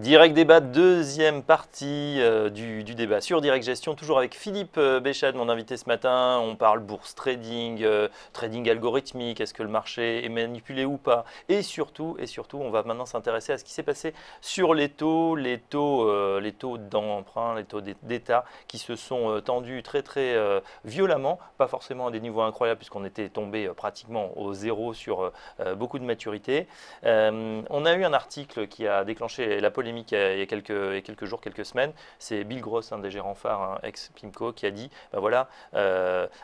Direct débat, deuxième partie du débat sur Direct Gestion, toujours avec Philippe Béchade, mon invité ce matin. On parle bourse, trading, trading algorithmique, est-ce que le marché est manipulé ou pas? Et surtout, on va maintenant s'intéresser à ce qui s'est passé sur les taux d'emprunt, les taux d'État qui se sont tendus très violemment, pas forcément à des niveaux incroyables puisqu'on était tombé pratiquement au zéro sur beaucoup de maturité. On a eu un article qui a déclenché la polémique il y a quelques jours, quelques semaines. C'est Bill Gross, un des gérants phares, ex-Pimco, qui a dit ben voilà,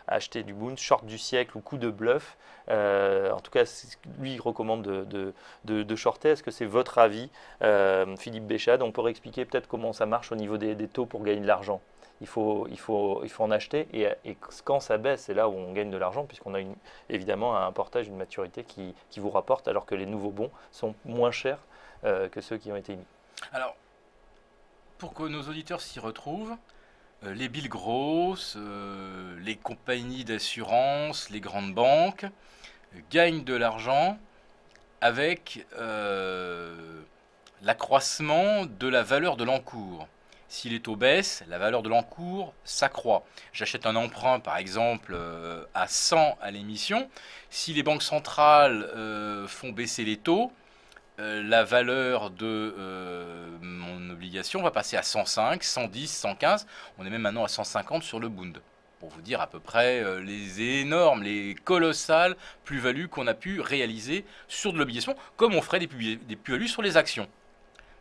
acheter du Bund, short du siècle ou coup de bluff. En tout cas, lui, il recommande de shorter. Est-ce que c'est votre avis, Philippe Béchade? On pourrait expliquer peut-être comment ça marche au niveau des taux pour gagner de l'argent. Il faut en acheter et quand ça baisse, c'est là où on gagne de l'argent puisqu'on a évidemment un portage, une maturité qui vous rapporte alors que les nouveaux bons sont moins chers que ceux qui ont été émis. Alors, pour que nos auditeurs s'y retrouvent, les Bill Gross, les compagnies d'assurance, les grandes banques gagnent de l'argent avec l'accroissement de la valeur de l'encours. Si les taux baissent, la valeur de l'encours s'accroît. J'achète un emprunt, par exemple, à 100 à l'émission. Si les banques centrales font baisser les taux, la valeur de mon obligation va passer à 105, 110, 115. On est même maintenant à 150 sur le Bund. Pour vous dire à peu près les énormes, les colossales plus-values qu'on a pu réaliser sur de l'obligation, comme on ferait des plus-values sur les actions.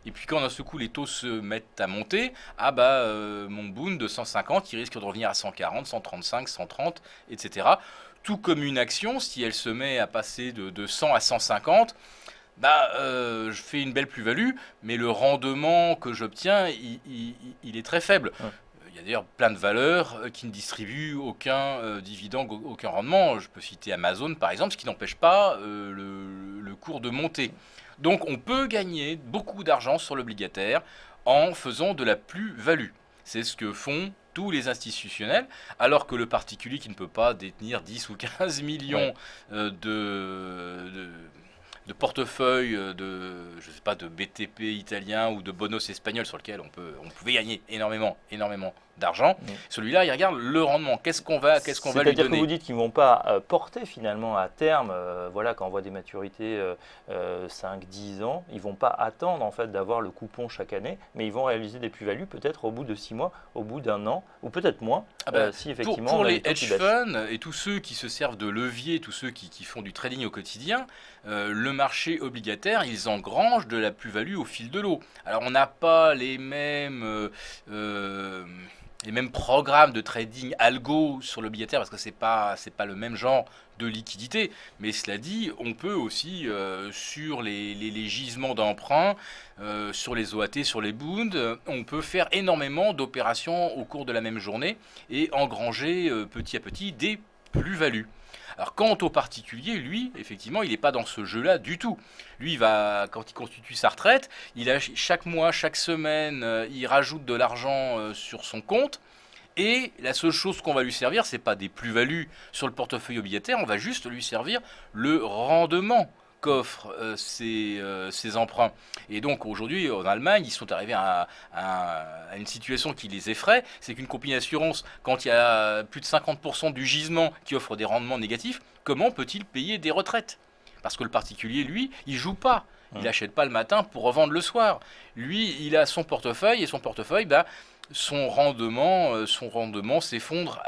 Et puis quand d'un seul coup les taux se mettent à monter, mon Bund de 150, il risque de revenir à 140, 135, 130, etc. Tout comme une action, si elle se met à passer de 100 à 150, je fais une belle plus-value, mais le rendement que j'obtiens, il est très faible. Ouais. Il y a d'ailleurs plein de valeurs qui ne distribuent aucun dividende, aucun rendement. Je peux citer Amazon par exemple, ce qui n'empêche pas le cours de monter. Donc on peut gagner beaucoup d'argent sur l'obligataire en faisant de la plus-value. C'est ce que font tous les institutionnels, alors que le particulier qui ne peut pas détenir 10 ou 15 millions de portefeuille je sais pas, de BTP italien ou de Bonos espagnol sur lequel on pouvait gagner énormément d'argent. Celui-là, il regarde le rendement. Qu'est-ce qu'on va lui donner? C'est-à-dire que vous dites qu'ils ne vont pas porter finalement à terme, voilà, quand on voit des maturités 5-10 ans, ils ne vont pas attendre en fait d'avoir le coupon chaque année, mais ils vont réaliser des plus-values peut-être au bout de 6 mois, au bout d'un an, ou peut-être moins, si effectivement... Pour les hedge funds et tous ceux qui se servent de levier, tous ceux qui font du trading au quotidien, le marché obligataire, ils engrangent de la plus-value au fil de l'eau. Alors on n'a pas les mêmes programmes de trading algo sur l'obligataire parce que c'est pas le même genre de liquidité, mais cela dit, on peut aussi sur les gisements d'emprunt, sur les OAT, sur les Bund, on peut faire énormément d'opérations au cours de la même journée et engranger petit à petit des plus-values. Alors quant au particulier, lui, effectivement, il n'est pas dans ce jeu-là du tout. Lui, quand il constitue sa retraite, chaque mois, chaque semaine, il rajoute de l'argent sur son compte. Et la seule chose qu'on va lui servir, ce n'est pas des plus-values sur le portefeuille obligataire, on va juste lui servir le rendement qu'offrent ces emprunts. Et donc aujourd'hui, en Allemagne, ils sont arrivés à une situation qui les effraie, c'est qu'une compagnie d'assurance, quand il y a plus de 50% du gisement qui offre des rendements négatifs, comment peut-il payer des retraites? Parce que le particulier, lui, il ne joue pas. Il n'achète pas le matin pour revendre le soir. Lui, il a son portefeuille, et son portefeuille, son rendement s'effondre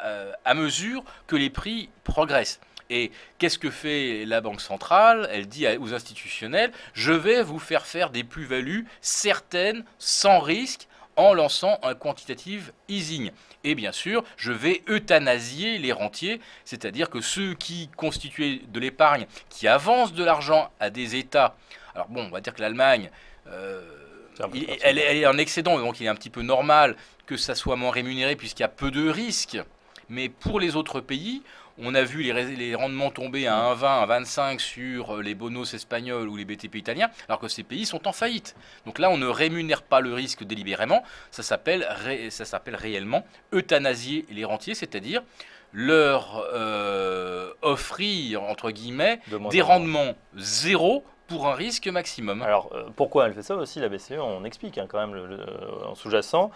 à mesure que les prix progressent. Et qu'est-ce que fait la Banque centrale? Elle dit aux institutionnels, je vais vous faire des plus-values certaines, sans risque, en lançant un quantitative easing. Et bien sûr, je vais euthanasier les rentiers, c'est-à-dire que ceux qui constituaient de l'épargne, qui avancent de l'argent à des États. Alors bon, on va dire que l'Allemagne, elle est en excédent, donc il est un petit peu normal que ça soit moins rémunéré puisqu'il y a peu de risques. Mais pour les autres pays, on a vu les rendements tomber à 1,20, 1,25 sur les bonos espagnols ou les BTP italiens, alors que ces pays sont en faillite. Donc là, on ne rémunère pas le risque délibérément, ça s'appelle réellement euthanasier les rentiers, c'est-à-dire leur offrir, entre guillemets, des rendements zéro pour un risque maximum. Alors, pourquoi elle fait ça aussi, la BCE? On explique quand même en sous-jacent.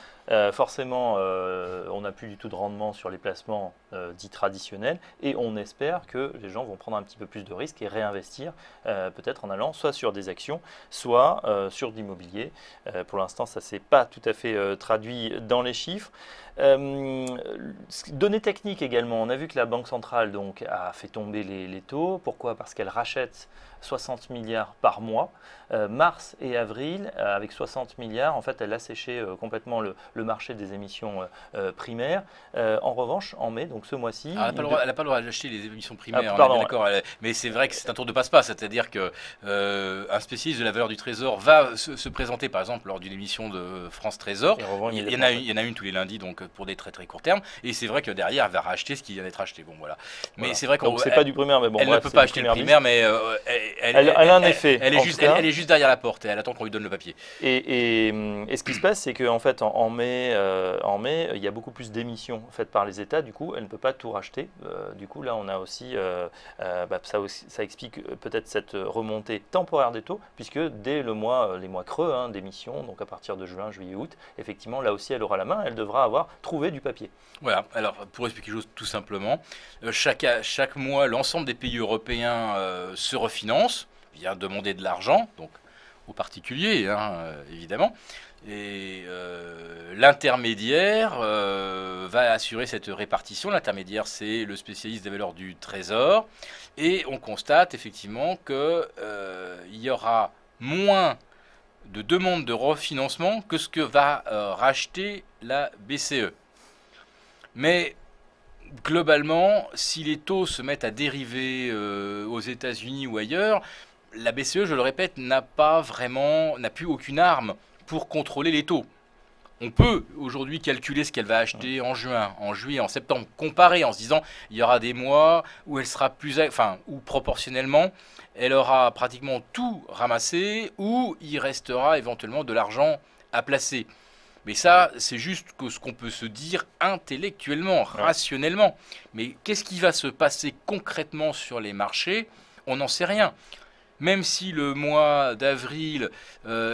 Forcément, on n'a plus du tout de rendement sur les placements dits traditionnels et on espère que les gens vont prendre un petit peu plus de risques et réinvestir, peut-être en allant soit sur des actions, soit sur de l'immobilier. Pour l'instant, ça ne s'est pas tout à fait traduit dans les chiffres. Données techniques également, on a vu que la Banque centrale donc, a fait tomber les taux. Pourquoi? Parce qu'elle rachète 60 milliards par mois. Mars et avril, avec 60 milliards, en fait, elle a séché complètement le marché des émissions primaires. En revanche, en mai, donc ce mois-ci... Elle n'a pas le droit d'acheter les émissions primaires, pardon, on est d'accord. Mais c'est vrai que c'est un tour de passe-passe, c'est-à-dire qu'un spécialiste de la valeur du trésor va se présenter, par exemple, lors d'une émission de France Trésor. Il y en a une tous les lundis, donc pour des très très courts termes. Et c'est vrai que derrière, elle va racheter ce qui vient d'être acheté. Bon, voilà. Mais voilà. c'est vrai donc c'est pas du primaire, mais bon, elle ne peut pas acheter le primaire, mais elle a un effet. Elle est juste derrière la porte et elle attend qu'on lui donne le papier. Et ce qui se passe, c'est qu'en fait, en mai, il y a beaucoup plus d'émissions faites par les États. Du coup, elle ne peut pas tout racheter. Du coup, là, on a aussi, ça explique peut-être cette remontée temporaire des taux, puisque dès les mois creux d'émissions, donc à partir de juin, juillet, août, effectivement, là aussi, elle aura la main. Elle devra avoir trouvé du papier. Voilà. Alors, pour expliquer les choses tout simplement, chaque mois, l'ensemble des pays européens se refinancent, vient demander de l'argent, donc aux particuliers, évidemment. Et l'intermédiaire va assurer cette répartition. L'intermédiaire, c'est le spécialiste des valeurs du Trésor. Et on constate effectivement qu'il y aura moins de demandes de refinancement que ce que va racheter la BCE. Mais globalement, si les taux se mettent à dériver aux États-Unis ou ailleurs, la BCE, je le répète, n'a plus aucune arme pour contrôler les taux. On peut aujourd'hui calculer ce qu'elle va acheter en juin, en juillet, en septembre, comparer en se disant il y aura des mois où elle sera où proportionnellement elle aura pratiquement tout ramassé, ou il restera éventuellement de l'argent à placer. Mais ça, c'est juste ce qu'on peut se dire intellectuellement, rationnellement. Mais qu'est-ce qui va se passer concrètement sur les marchés? On n'en sait rien. Même si le mois d'avril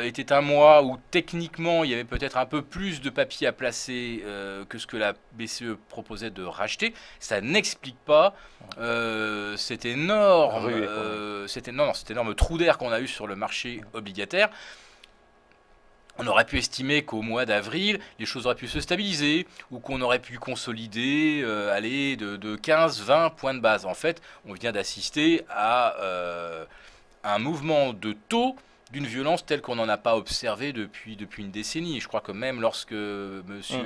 était un mois où techniquement il y avait peut-être un peu plus de papier à placer que ce que la BCE proposait de racheter, ça n'explique pas cet énorme trou d'air qu'on a eu sur le marché obligataire. On aurait pu estimer qu'au mois d'avril, les choses auraient pu se stabiliser ou qu'on aurait pu consolider, aller de 15-20 points de base. En fait, on vient d'assister à un mouvement de taux d'une violence telle qu'on n'en a pas observé depuis une décennie. Je crois que même lorsque Monsieur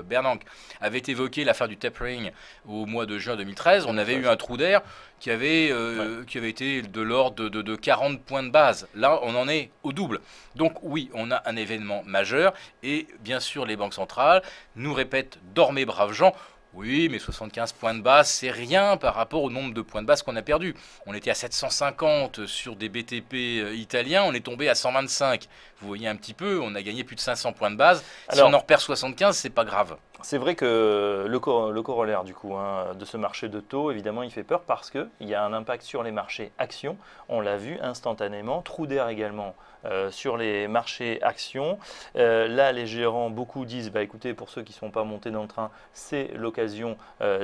Bernanke avait évoqué l'affaire du tapering au mois de juin 2013, on avait eu un trou d'air qui avait été de l'ordre de 40 points de base. Là, on en est au double. Donc oui, on a un événement majeur et bien sûr les banques centrales nous répètent « dormez braves gens ». Oui, mais 75 points de base, c'est rien par rapport au nombre de points de base qu'on a perdu. On était à 750 sur des BTP italiens, on est tombé à 125. Vous voyez un petit peu, on a gagné plus de 500 points de base. Si on en repère 75, c'est pas grave. C'est vrai que le corollaire du coup de ce marché de taux, évidemment, il fait peur parce qu'il y a un impact sur les marchés actions. On l'a vu instantanément, trou d'air également sur les marchés actions. Là, les gérants, beaucoup disent, bah, écoutez, pour ceux qui ne sont pas montés dans le train, c'est l'occasion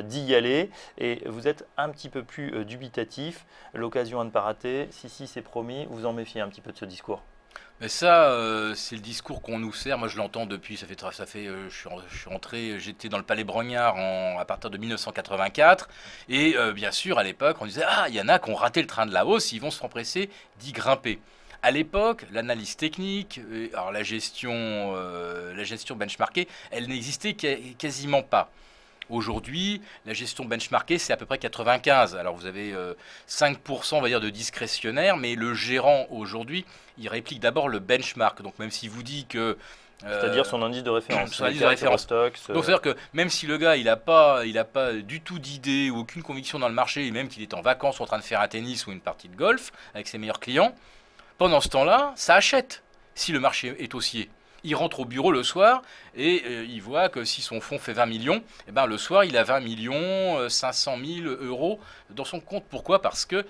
d'y aller. Et vous êtes un petit peu plus dubitatif. L'occasion à ne pas rater, si c'est promis, vous en méfiez un petit peu de ce discours. Mais ça, c'est le discours qu'on nous sert. Moi, je l'entends depuis, je suis rentré, j'étais dans le Palais Brognard à partir de 1984. Et bien sûr, à l'époque, on disait, ah, il y en a qui ont raté le train de la hausse, ils vont se empresser d'y grimper. À l'époque, l'analyse technique, alors la gestion benchmarkée, elle n'existait quasiment pas. Aujourd'hui, la gestion benchmarkée, c'est à peu près 95. Alors vous avez 5%, on va dire, de discrétionnaire, mais le gérant aujourd'hui, il réplique d'abord le benchmark. Donc même s'il vous dit que c'est-à-dire son indice de référence. Son indice de référence. Donc c'est-à-dire que même si le gars il a pas du tout d'idée ou aucune conviction dans le marché, et même qu'il est en vacances ou en train de faire un tennis ou une partie de golf avec ses meilleurs clients, pendant ce temps-là, ça achète si le marché est haussier. Il rentre au bureau le soir et il voit que si son fonds fait 20 millions, eh ben le soir il a 20 millions 500 000 euros dans son compte. Pourquoi? Parce que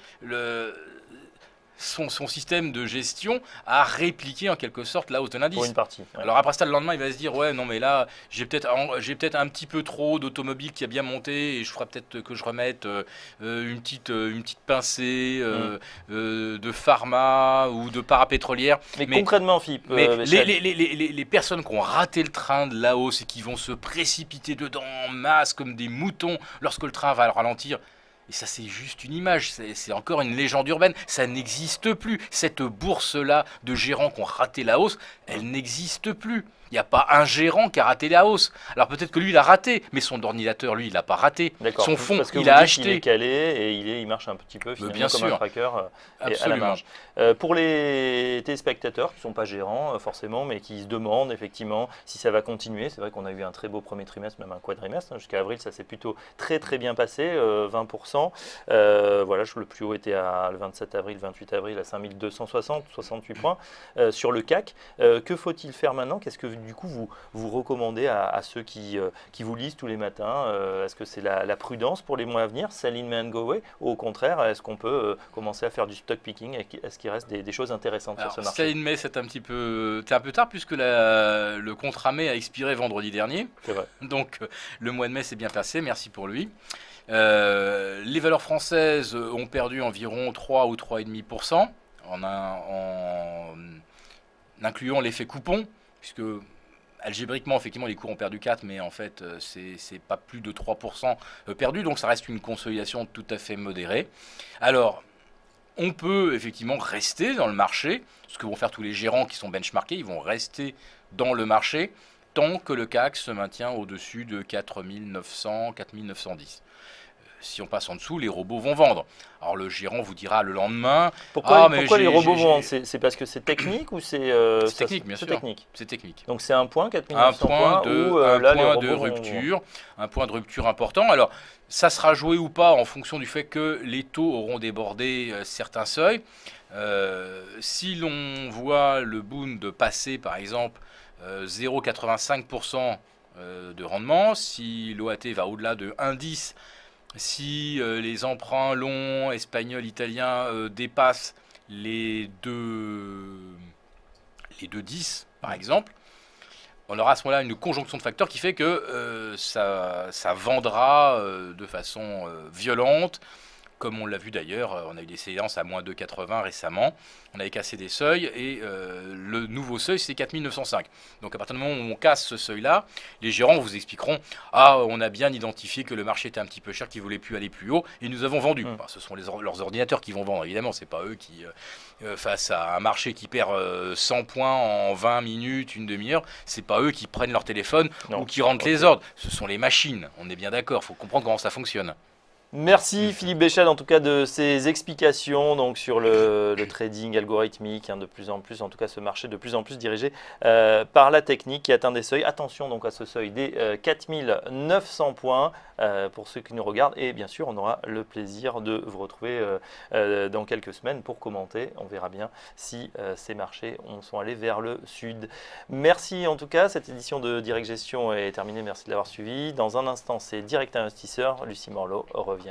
son système de gestion à répliquer en quelque sorte la hausse de Pour l'indice. une partie. Ouais. Alors après ça, le lendemain, il va se dire, ouais, non mais là, j'ai peut-être un petit peu trop d'automobile qui a bien monté et je ferai peut-être que je remette une petite pincée de pharma ou de parapétrolière. Mais Mais concrètement, Philippe, mais Béchel, les personnes qui ont raté le train de la hausse et qui vont se précipiter dedans en masse comme des moutons lorsque le train va ralentir, et ça c'est juste une image, c'est encore une légende urbaine, ça n'existe plus. Cette bourse-là de gérants qui ont raté la hausse, elle n'existe plus. Il n'y a pas un gérant qui a raté la hausse. Alors peut-être que lui, il a raté, mais son ordinateur, lui, il n'a pas raté. d'accord, Son fonds, parce que il vous a dites qu'il est acheté. calé et il marche un petit peu finalement Bien comme un sûr, tracker et à la absolument. marge. Pour les téléspectateurs qui ne sont pas gérants forcément, mais qui se demandent effectivement si ça va continuer, c'est vrai qu'on a eu un très beau premier trimestre, même un quadrimestre, hein, jusqu'à avril, ça s'est plutôt très très bien passé, 20%. Voilà, le plus haut était le 27 avril, 28 avril à 5260, 68 points. Sur le CAC, que faut-il faire maintenant? Qu'est-ce que du coup vous recommandez à ceux qui vous lisent tous les matins? Est-ce que c'est la prudence pour les mois à venir, sell in and go away, ou au contraire, est-ce qu'on peut commencer à faire du stock picking? Est-ce qu'il reste des choses intéressantes sur Alors, ce marché? Céline May, c'est un peu tard puisque le contrat mai a expiré vendredi dernier. C'est vrai. Donc le mois de mai s'est bien passé, merci pour lui. Les valeurs françaises ont perdu environ 3 ou 3,5% en incluant l'effet coupon, puisque algébriquement, effectivement, les cours ont perdu 4, mais en fait, c'est pas plus de 3% perdu, donc ça reste une consolidation tout à fait modérée. Alors, on peut effectivement rester dans le marché, ce que vont faire tous les gérants qui sont benchmarkés, ils vont rester dans le marché tant que le CAC se maintient au-dessus de 4900, 4910. Si on passe en dessous, les robots vont vendre. Alors le gérant vous dira le lendemain, Pourquoi mais les robots j'ai- vont vendre? C'est parce que c'est technique ou c'est technique, bien c'est sûr. technique. C'est technique. Donc c'est un point, Un 4900 point points, de, où un là les point robots de rupture, un point de rupture important. Alors, ça sera joué ou pas en fonction du fait que les taux auront débordé certains seuils. Si l'on voit le Bund passer, par exemple, 0,85% de rendement, si l'OAT va au-delà de 1,10, si les emprunts longs espagnols, italiens dépassent les 2,10 par exemple, on aura à ce moment-là une conjonction de facteurs qui fait que ça vendra de façon violente. Comme on l'a vu d'ailleurs, on a eu des séances à moins 2,80 récemment, on avait cassé des seuils et le nouveau seuil c'est 4905. Donc à partir du moment où on casse ce seuil-là, les gérants vous expliqueront « Ah, on a bien identifié que le marché était un petit peu cher, qu'il ne voulait plus aller plus haut et nous avons vendu ». Enfin, ce sont leurs ordinateurs qui vont vendre, évidemment, c'est pas eux qui, face à un marché qui perd 100 points en 20 minutes, une demi-heure, c'est pas eux qui prennent leur téléphone Non. ou qui rentrent les ordres, ce sont les machines, on est bien d'accord, il faut comprendre comment ça fonctionne. Merci Philippe Béchel en tout cas de ces explications donc, sur le trading algorithmique, hein, de plus en plus, en tout cas ce marché de plus en plus dirigé par la technique qui atteint des seuils. Attention donc à ce seuil des 4900 points pour ceux qui nous regardent et bien sûr on aura le plaisir de vous retrouver dans quelques semaines pour commenter. On verra bien si ces marchés sont allés vers le sud. Merci en tout cas, cette édition de Direct Gestion est terminée, merci de l'avoir suivi. Dans un instant c'est Direct Investisseur, Lucie Morlot revient.